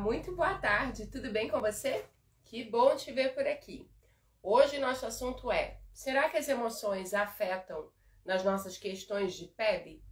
muito boa tarde, tudo bem com você? Que bom te ver por aqui. Hoje nosso assunto é: será que as emoções afetam nas nossas questões de pele?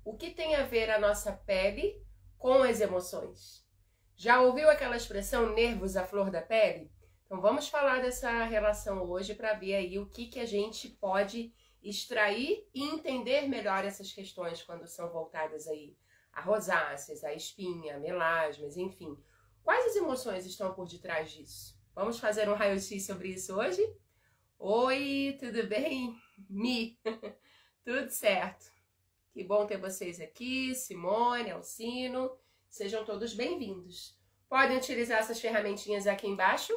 O que tem a ver a nossa pele com as emoções? Já ouviu aquela expressão nervos à flor da pele? Então vamos falar dessa relação hoje para ver aí o que a gente pode extrair e entender melhor essas questões quando são voltadas aí a rosáceas, a espinha, a melasmas, enfim. Quais as emoções estão por detrás disso? Vamos fazer um raio-x sobre isso hoje? Oi, tudo bem? Tudo certo. Que bom ter vocês aqui, Simone, Alcino. Sejam todos bem-vindos. Podem utilizar essas ferramentinhas aqui embaixo,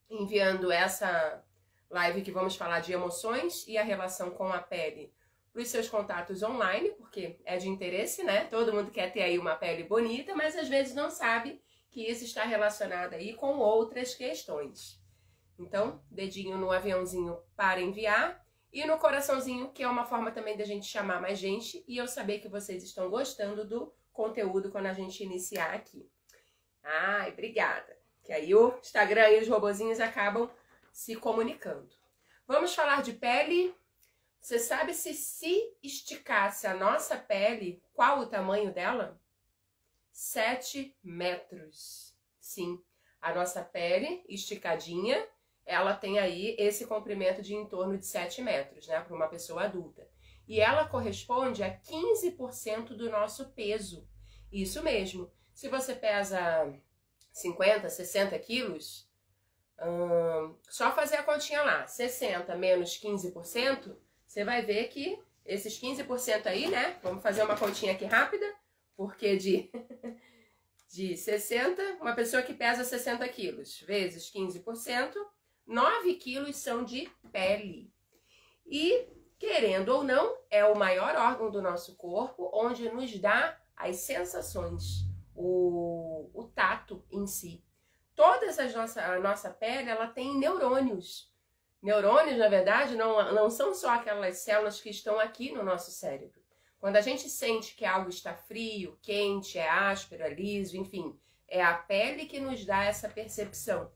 enviando essa live que vamos falar de emoções e a relação com a pele para os seus contatos online, porque é de interesse, né? Todo mundo quer ter aí uma pele bonita, mas às vezes não sabe que isso está relacionado aí com outras questões. Então, dedinho no aviãozinho para enviar e no coraçãozinho, que é uma forma também da gente chamar mais gente e eu saber que vocês estão gostando do conteúdo quando a gente iniciar aqui. Ai, obrigada. Que aí o Instagram e os robozinhos acabam se comunicando. Vamos falar de pele. Você sabe se esticasse a nossa pele, qual o tamanho dela? 7 metros. Sim, a nossa pele esticadinha, ela tem aí esse comprimento de em torno de 7 metros, né, para uma pessoa adulta. E ela corresponde a 15% do nosso peso. Isso mesmo. Se você pesa 50, 60 quilos, só fazer a continha lá, 60 menos 15%, você vai ver que esses 15% aí, né? Vamos fazer uma continha aqui rápida, porque de 60, uma pessoa que pesa 60 quilos, vezes 15%, 9 quilos são de pele. E, querendo ou não, é o maior órgão do nosso corpo, onde nos dá as sensações, o tato em si. A nossa pele, ela tem neurônios. Neurônios, na verdade, não são só aquelas células que estão aqui no nosso cérebro. Quando a gente sente que algo está frio, quente, é áspero, é liso, enfim, é a pele que nos dá essa percepção.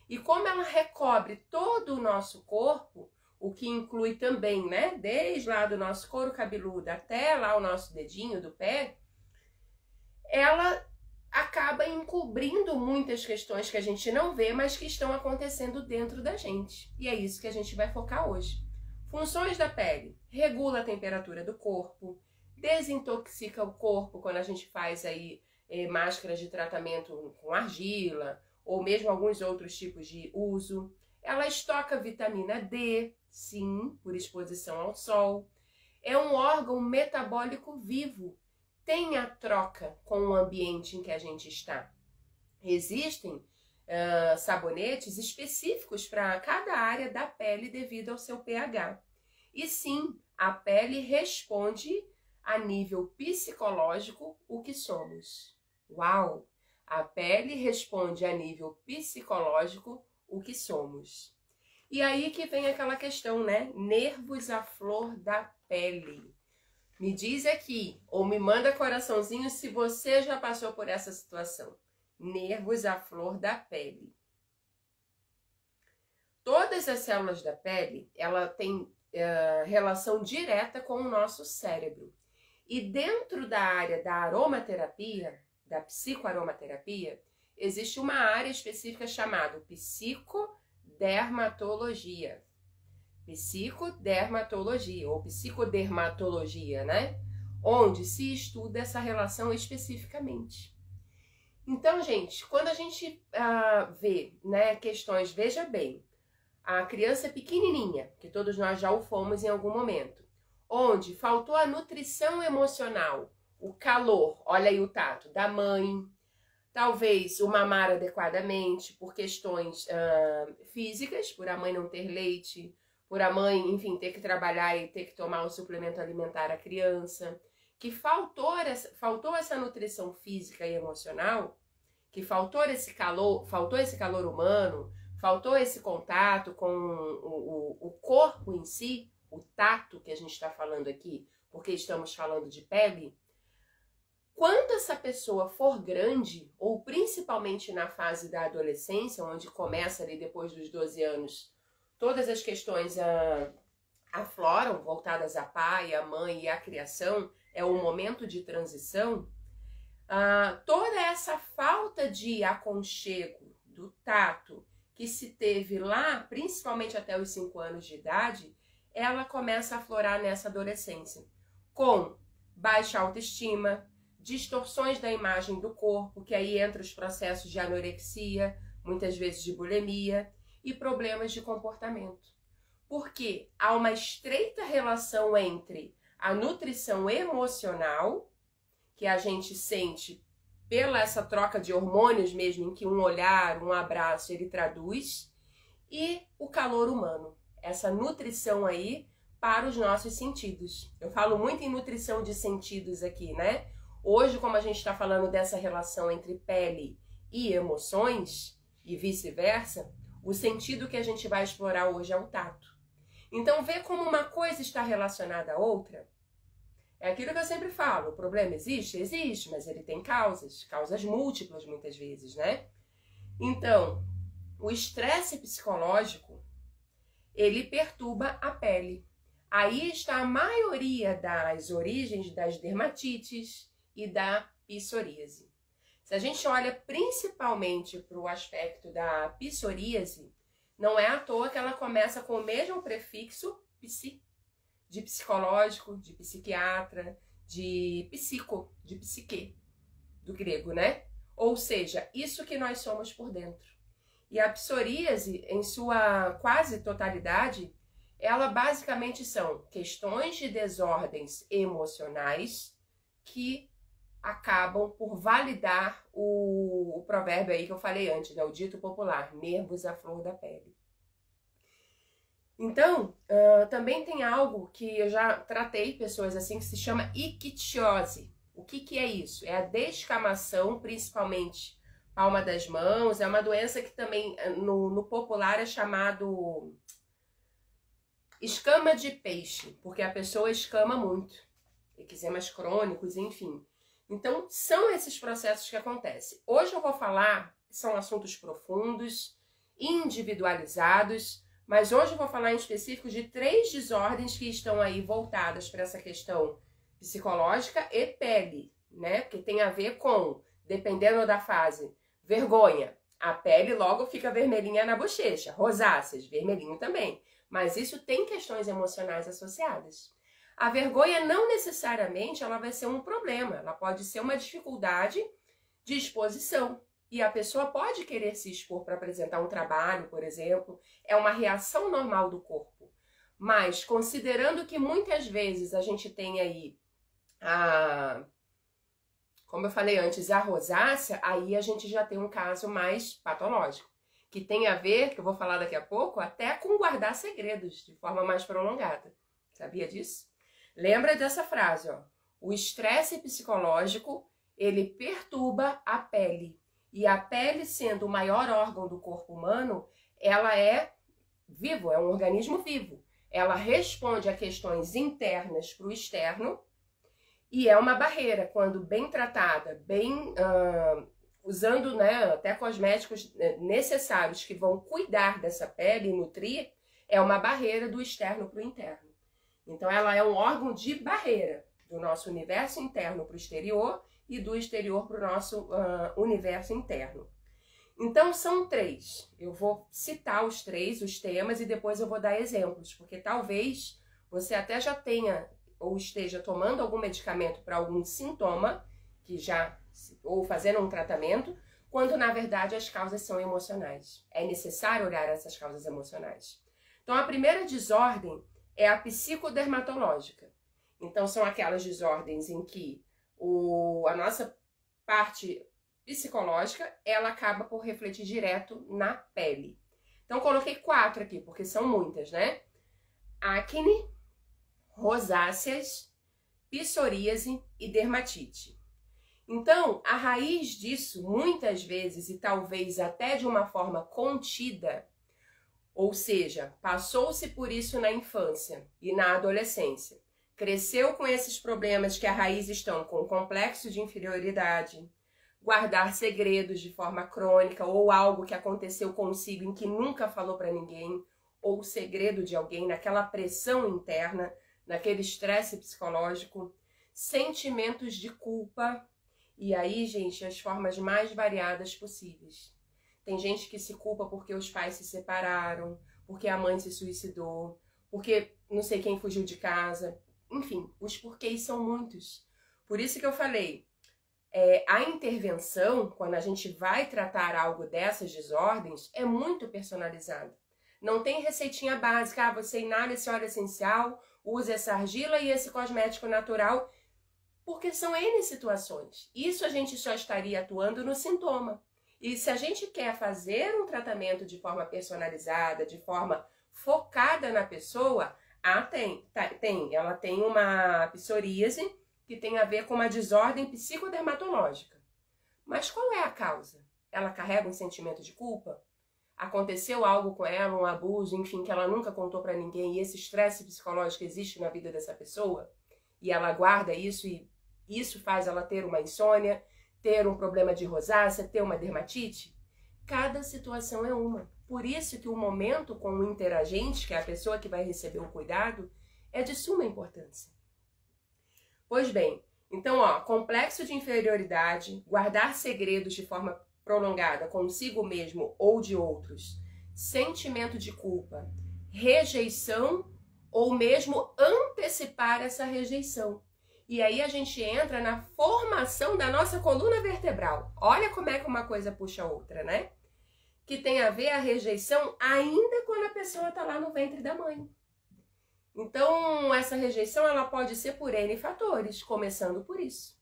E como ela recobre todo o nosso corpo, o que inclui também, né, desde lá do nosso couro cabeludo até lá o nosso dedinho do pé, ela acaba encobrindo muitas questões que a gente não vê, mas que estão acontecendo dentro da gente. E é isso que a gente vai focar hoje. Funções da pele: regula a temperatura do corpo, desintoxica o corpo quando a gente faz aí máscaras de tratamento com argila, ou mesmo alguns outros tipos de uso. Ela estoca vitamina D, sim, por exposição ao sol. É um órgão metabólico vivo. Tem a troca com o ambiente em que a gente está. Existem sabonetes específicos para cada área da pele devido ao seu pH. E sim, a pele responde a nível psicológico o que somos. Uau! A pele responde a nível psicológico o que somos. E aí que vem aquela questão, né? Nervos à flor da pele. Me diz aqui, ou me manda coraçãozinho se você já passou por essa situação. Nervos à flor da pele. Todas as células da pele, ela tem relação direta com o nosso cérebro. E dentro da área da aromaterapia, da psicoaromaterapia, existe uma área específica chamada psicodermatologia. Psicodermatologia ou psicodermatologia, né? Onde se estuda essa relação especificamente. Então, gente, quando a gente vê, né, questões, veja bem, a criança pequenininha, que todos nós já o fomos em algum momento, onde faltou a nutrição emocional, o calor, olha aí o tato, da mãe, talvez o mamar adequadamente por questões físicas, por a mãe não ter leite, por a mãe, enfim, ter que trabalhar e ter que tomar o suplemento alimentar à criança, que faltou essa nutrição física e emocional, que faltou esse calor humano, faltou esse contato com o corpo em si, o tato que a gente está falando aqui, porque estamos falando de pele. Quantas essa pessoa for grande, ou principalmente na fase da adolescência, onde começa ali depois dos 12 anos, todas as questões afloram, voltadas a pai, a mãe e a criação, é um momento de transição, toda essa falta de aconchego, do tato, que se teve lá, principalmente até os 5 anos de idade, ela começa a aflorar nessa adolescência, com baixa autoestima, distorções da imagem do corpo, que aí entra os processos de anorexia, muitas vezes de bulimia, e problemas de comportamento. Porque há uma estreita relação entre a nutrição emocional, que a gente sente pela essa troca de hormônios mesmo, em que um olhar, um abraço, ele traduz, e o calor humano, essa nutrição aí para os nossos sentidos. Eu falo muito em nutrição de sentidos aqui, né? Hoje, como a gente está falando dessa relação entre pele e emoções, e vice-versa, o sentido que a gente vai explorar hoje é o tato. Então, ver como uma coisa está relacionada à outra, é aquilo que eu sempre falo, o problema existe? Existe, mas ele tem causas múltiplas muitas vezes, né? Então, o estresse psicológico, ele perturba a pele. Aí está a maioria das origens das dermatites e da psoríase. Se a gente olha principalmente para o aspecto da psoríase, não é à toa que ela começa com o mesmo prefixo psi, de psicológico, de psiquiatra, de psico, de psique, do grego, né? Ou seja, isso que nós somos por dentro. E a psoríase, em sua quase totalidade, ela basicamente são questões de desordens emocionais que acabam por validar o provérbio aí que eu falei antes, né? O dito popular, nervos à flor da pele. Então, também tem algo que eu já tratei pessoas assim, que se chama ictiose. O que é isso? É a descamação, principalmente palma das mãos. É uma doença que também no popular é chamado escama de peixe, porque a pessoa escama muito. Eczemas crônicos, enfim. Então, são esses processos que acontecem. Hoje eu vou falar, são assuntos profundos, individualizados, mas hoje eu vou falar em específico de 3 desordens que estão aí voltadas para essa questão psicológica e pele, né? Porque tem a ver com, dependendo da fase, vergonha. A pele logo fica vermelhinha na bochecha, rosáceas, vermelhinho também. Mas isso tem questões emocionais associadas. A vergonha não necessariamente ela vai ser um problema, ela pode ser uma dificuldade de exposição. E a pessoa pode querer se expor para apresentar um trabalho, por exemplo, é uma reação normal do corpo. Mas considerando que muitas vezes a gente tem aí como eu falei antes, a rosácea, aí a gente já tem um caso mais patológico, que tem a ver, que eu vou falar daqui a pouco, até com guardar segredos de forma mais prolongada. Sabia disso? Lembra dessa frase, ó. O estresse psicológico, ele perturba a pele. E a pele, sendo o maior órgão do corpo humano, ela é vivo, é um organismo vivo. Ela responde a questões internas para o externo e é uma barreira, quando bem tratada, bem usando, né, até cosméticos necessários que vão cuidar dessa pele e nutrir, é uma barreira do externo para o interno. Então ela é um órgão de barreira do nosso universo interno para o exterior e do exterior para o nosso universo interno. Então são 3. Eu vou citar os 3, os temas, e depois eu vou dar exemplos, porque talvez você até já tenha ou esteja tomando algum medicamento para algum sintoma, ou fazendo um tratamento, quando na verdade as causas são emocionais. É necessário olhar essas causas emocionais. Então a primeira desordem é a psicodermatológica. Então são aquelas desordens em que a nossa parte psicológica, ela acaba por refletir direto na pele. Então coloquei 4 aqui, porque são muitas, né? Acne, rosáceas, psoríase e dermatite. Então, a raiz disso, muitas vezes, e talvez até de uma forma contida, ou seja, passou-se por isso na infância e na adolescência, cresceu com esses problemas que a raiz estão com complexo de inferioridade, guardar segredos de forma crônica ou algo que aconteceu consigo em que nunca falou para ninguém, ou o segredo de alguém, naquela pressão interna, naquele estresse psicológico, sentimentos de culpa, e aí, gente, as formas mais variadas possíveis. Tem gente que se culpa porque os pais se separaram, porque a mãe se suicidou, porque não sei quem fugiu de casa. Enfim, os porquês são muitos. Por isso que eu falei, a intervenção, quando a gente vai tratar algo dessas desordens, é muito personalizada. Não tem receitinha básica, você inala esse óleo essencial, usa essa argila e esse cosmético natural, porque são N situações. Isso a gente só estaria atuando no sintoma. E se a gente quer fazer um tratamento de forma personalizada, de forma focada na pessoa, ela tem uma psoríase que tem a ver com uma desordem psicodermatológica. Mas qual é a causa? Ela carrega um sentimento de culpa? Aconteceu algo com ela, um abuso, enfim, que ela nunca contou para ninguém, e esse estresse psicológico existe na vida dessa pessoa? E ela guarda isso e isso faz ela ter uma insônia, ter um problema de rosácea, ter uma dermatite? Cada situação é uma. Por isso que o momento com o interagente, que é a pessoa que vai receber o cuidado, é de suma importância. Pois bem, então, complexo de inferioridade, guardar segredos de forma prolongada consigo mesmo ou de outros, sentimento de culpa, rejeição ou mesmo antecipar essa rejeição. E aí a gente entra na formação da nossa coluna vertebral. Olha como é que uma coisa puxa a outra, né? Que tem a ver a rejeição ainda quando a pessoa está lá no ventre da mãe. Então, essa rejeição ela pode ser por N fatores, começando por isso.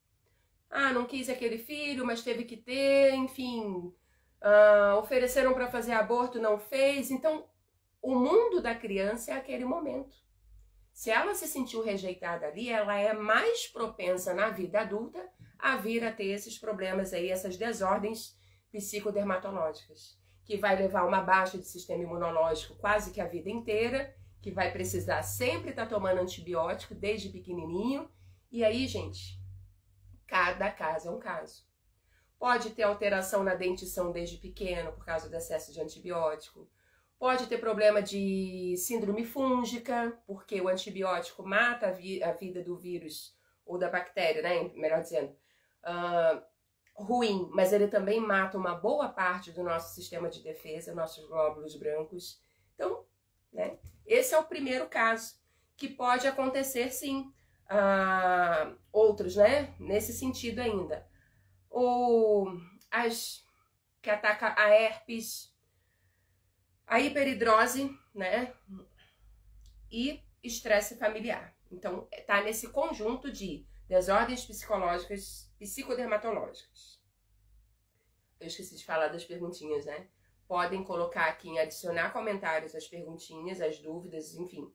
Não quis aquele filho, mas teve que ter, enfim, ofereceram para fazer aborto, não fez. Então, o mundo da criança é aquele momento. Se ela se sentiu rejeitada ali, ela é mais propensa na vida adulta a vir a ter esses problemas aí, essas desordens psicodermatológicas, que vai levar a uma baixa de sistema imunológico quase que a vida inteira, que vai precisar sempre estar tomando antibiótico desde pequenininho. E aí, gente, cada caso é um caso. Pode ter alteração na dentição desde pequeno por causa do excesso de antibiótico. Pode ter problema de síndrome fúngica, porque o antibiótico mata a vida do vírus ou da bactéria, né? Melhor dizendo, ruim, mas ele também mata uma boa parte do nosso sistema de defesa, nossos glóbulos brancos. Então, né? Esse é o primeiro caso, que pode acontecer sim. Outros, né? Nesse sentido ainda. Que ataca a herpes, a hiperidrose, né? E estresse familiar. Então, tá nesse conjunto de desordens psicológicas, psicodermatológicas. Eu esqueci de falar das perguntinhas, né? Podem colocar aqui em adicionar comentários as perguntinhas, as dúvidas, enfim.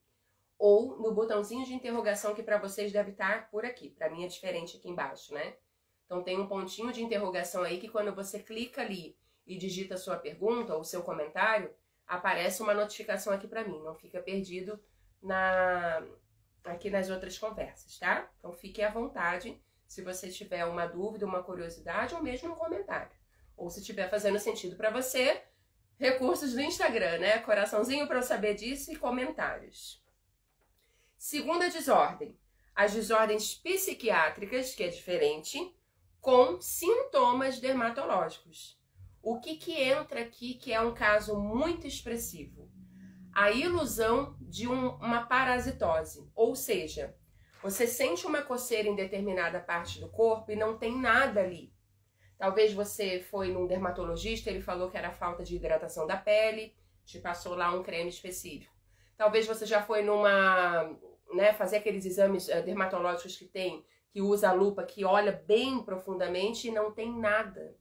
Ou no botãozinho de interrogação que para vocês deve estar por aqui. Para mim é diferente aqui embaixo, né? Então tem um pontinho de interrogação aí que quando você clica ali e digita a sua pergunta ou o seu comentário, aparece uma notificação aqui para mim. Não fica perdido aqui nas outras conversas, tá? Então fique à vontade se você tiver uma dúvida, uma curiosidade ou mesmo um comentário. Ou se estiver fazendo sentido para você, recursos do Instagram, né? Coraçãozinho para eu saber disso e comentários. Segunda desordem, as desordens psiquiátricas, que é diferente, com sintomas dermatológicos. O que entra aqui que é um caso muito expressivo? A ilusão de uma parasitose, ou seja, você sente uma coceira em determinada parte do corpo e não tem nada ali. Talvez você foi num dermatologista, ele falou que era falta de hidratação da pele, te passou lá um creme específico. Talvez você já foi fazer aqueles exames dermatológicos que usa a lupa, que olha bem profundamente e não tem nada.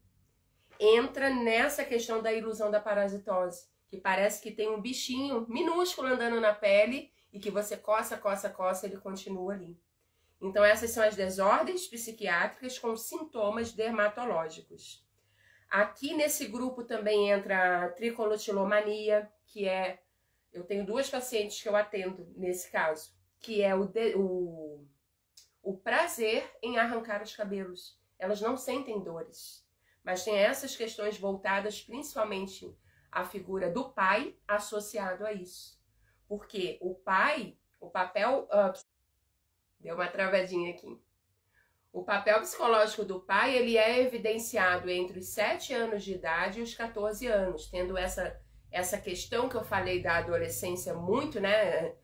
Entra nessa questão da ilusão da parasitose, que parece que tem um bichinho minúsculo andando na pele e que você coça, ele continua ali. Então essas são as desordens psiquiátricas com sintomas dermatológicos. Aqui nesse grupo também entra a tricotilomania, eu tenho 2 pacientes que eu atendo nesse caso, que é o prazer em arrancar os cabelos. Elas não sentem dores, mas tem essas questões voltadas principalmente à figura do pai associado a isso. Porque o pai, o papel... deu uma travadinha aqui. O papel psicológico do pai, ele é evidenciado entre os 7 anos de idade e os 14 anos, tendo essa questão que eu falei da adolescência muito, né,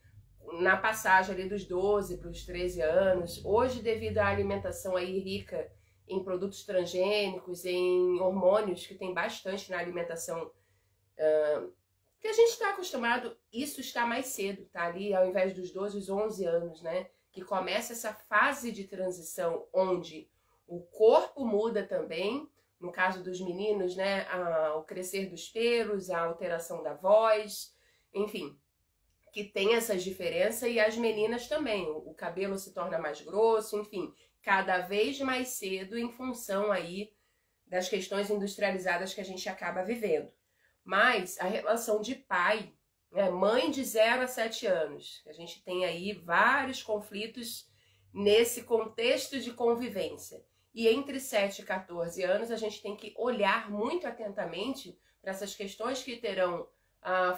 na passagem ali dos 12 para os 13 anos. Hoje, devido à alimentação aí rica em produtos transgênicos, em hormônios, que tem bastante na alimentação, que a gente está acostumado, isso está mais cedo, tá ali ao invés dos 12, os 11 anos, né? Que começa essa fase de transição onde o corpo muda também, no caso dos meninos, né, o crescer dos pelos, a alteração da voz, enfim, que tem essas diferenças, e as meninas também, o cabelo se torna mais grosso, enfim, cada vez mais cedo em função aí das questões industrializadas que a gente acaba vivendo. Mas a relação de pai, mãe de 0 a 7 anos. A gente tem aí vários conflitos nesse contexto de convivência. E entre 7 e 14 anos a gente tem que olhar muito atentamente para essas questões que terão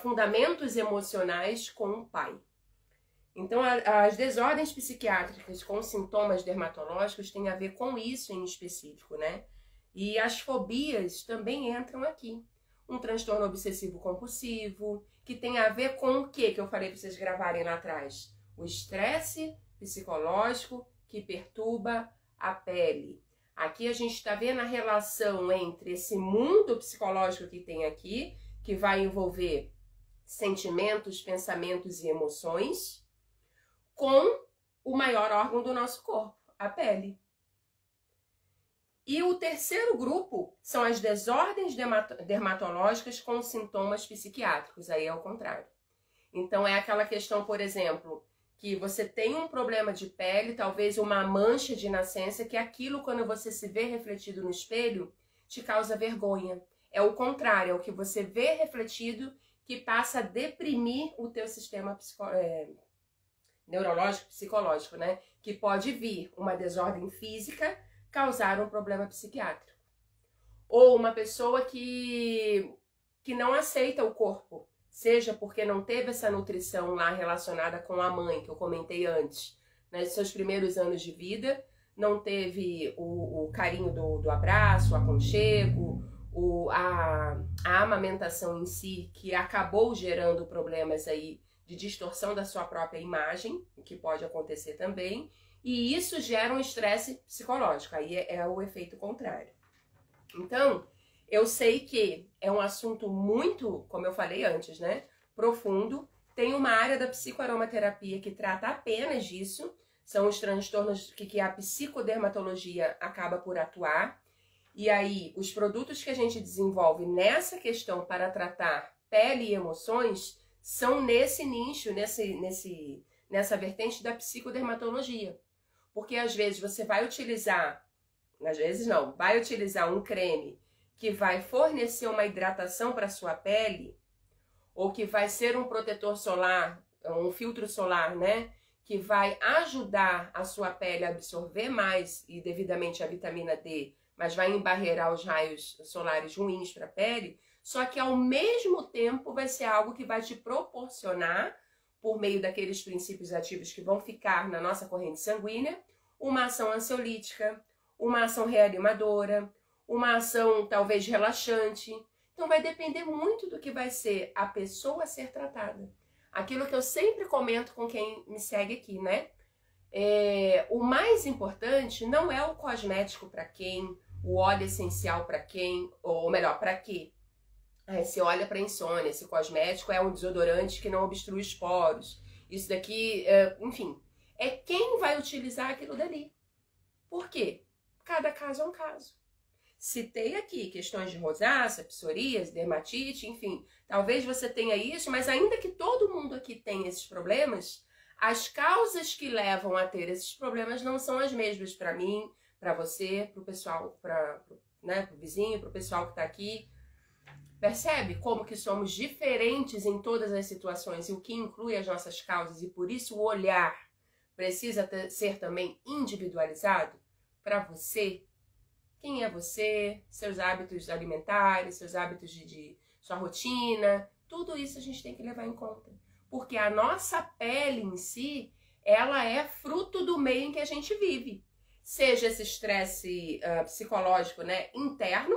fundamentos emocionais com o pai. Então as desordens psiquiátricas com sintomas dermatológicos têm a ver com isso em específico, né? E as fobias também entram aqui. Um transtorno obsessivo compulsivo, que tem a ver com o que eu falei para vocês gravarem lá atrás? O estresse psicológico que perturba a pele. Aqui a gente está vendo a relação entre esse mundo psicológico que tem aqui, que vai envolver sentimentos, pensamentos e emoções, com o maior órgão do nosso corpo, a pele. E o terceiro grupo são as desordens dermatológicas com sintomas psiquiátricos, aí é o contrário. Então é aquela questão, por exemplo, que você tem um problema de pele, talvez uma mancha de nascença, que aquilo, quando você se vê refletido no espelho, te causa vergonha. É o contrário, é o que você vê refletido que passa a deprimir o teu sistema neurológico, psicológico, né? Que pode vir uma desordem física causar um problema psiquiátrico. Ou uma pessoa que não aceita o corpo, seja porque não teve essa nutrição lá relacionada com a mãe, que eu comentei antes, nos seus primeiros anos de vida, não teve o carinho do abraço, o aconchego, a amamentação em si, que acabou gerando problemas aí de distorção da sua própria imagem, o que pode acontecer também, e isso gera um estresse psicológico, aí é o efeito contrário. Então, eu sei que é um assunto muito, como eu falei antes, né, profundo. Tem uma área da psicoaromaterapia que trata apenas disso, são os transtornos que a psicodermatologia acaba por atuar. E aí, os produtos que a gente desenvolve nessa questão para tratar pele e emoções são nesse nicho, nessa vertente da psicodermatologia. Porque às vezes você vai utilizar, às vezes não, vai utilizar um creme que vai fornecer uma hidratação para a sua pele, ou que vai ser um protetor solar, um filtro solar, né? Que vai ajudar a sua pele a absorver mais e devidamente a vitamina D, mas vai embarrear os raios solares ruins para a pele, só que ao mesmo tempo vai ser algo que vai te proporcionar, por meio daqueles princípios ativos que vão ficar na nossa corrente sanguínea, uma ação ansiolítica, uma ação reanimadora, uma ação talvez relaxante. Então vai depender muito do que vai ser a pessoa a ser tratada. Aquilo que eu sempre comento com quem me segue aqui, né? O mais importante não é o cosmético para quem, o óleo essencial para quem, ou melhor, para quê? Esse óleo é para insônia, esse cosmético é um desodorante que não obstrui os poros. Isso daqui, enfim, é quem vai utilizar aquilo dali. Por quê? Cada caso é um caso. Citei aqui questões de rosácea, psoríase, dermatite, enfim. Talvez você tenha isso, mas ainda que todo mundo aqui tenha esses problemas, as causas que levam a ter esses problemas não são as mesmas para mim, para você, para o pessoal, para o vizinho, para o pessoal que está aqui. Percebe como que somos diferentes em todas as situações e o que inclui as nossas causas, e por isso o olhar precisa ser também individualizado para você. Quem é você, seus hábitos alimentares, seus hábitos de sua rotina, tudo isso a gente tem que levar em conta. Porque a nossa pele em si, ela é fruto do meio em que a gente vive. Seja esse estresse psicológico, né, interno,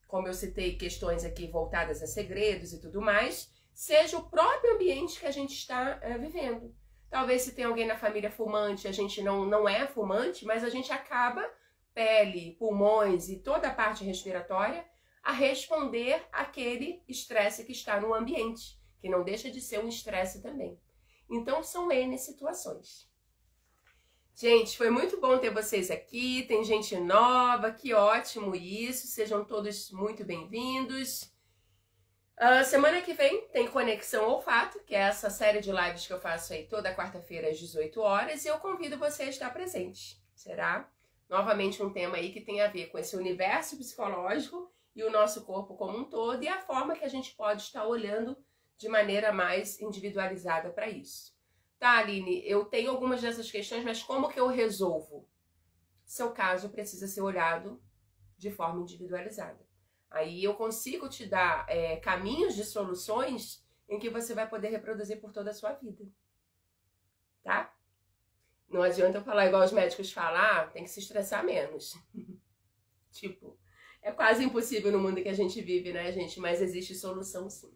como eu citei questões aqui voltadas a segredos e tudo mais, seja o próprio ambiente que a gente está vivendo. Talvez se tem alguém na família fumante, a gente não é fumante, mas a gente acaba, pele, pulmões e toda a parte respiratória, a responder àquele estresse que está no ambiente, que não deixa de ser um estresse também. Então são N situações. Gente, foi muito bom ter vocês aqui, tem gente nova, que ótimo isso, sejam todos muito bem-vindos. Semana que vem tem Conexão Olfato, que é essa série de lives que eu faço aí toda quarta-feira às 18 horas, e eu convido você a estar presente. Será novamente um tema aí que tem a ver com esse universo psicológico e o nosso corpo como um todo, e a forma que a gente pode estar olhando de maneira mais individualizada para isso. Tá, Aline, eu tenho algumas dessas questões, mas como que eu resolvo? Seu caso precisa ser olhado de forma individualizada. Aí eu consigo te dar caminhos de soluções em que você vai poder reproduzir por toda a sua vida. Tá? Não adianta eu falar igual os médicos falam, tem que se estressar menos. Tipo, é quase impossível no mundo que a gente vive, né, gente? Mas existe solução sim.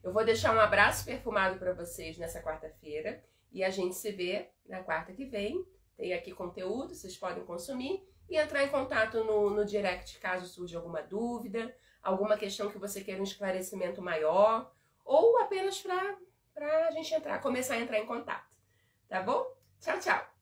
Eu vou deixar um abraço perfumado para vocês nessa quarta-feira. E a gente se vê na quarta que vem. Tem aqui conteúdo, vocês podem consumir. E entrar em contato no direct caso surja alguma dúvida, alguma questão que você queira um esclarecimento maior. Ou apenas para a gente começar a entrar em contato. Tá bom? Tchau, tchau!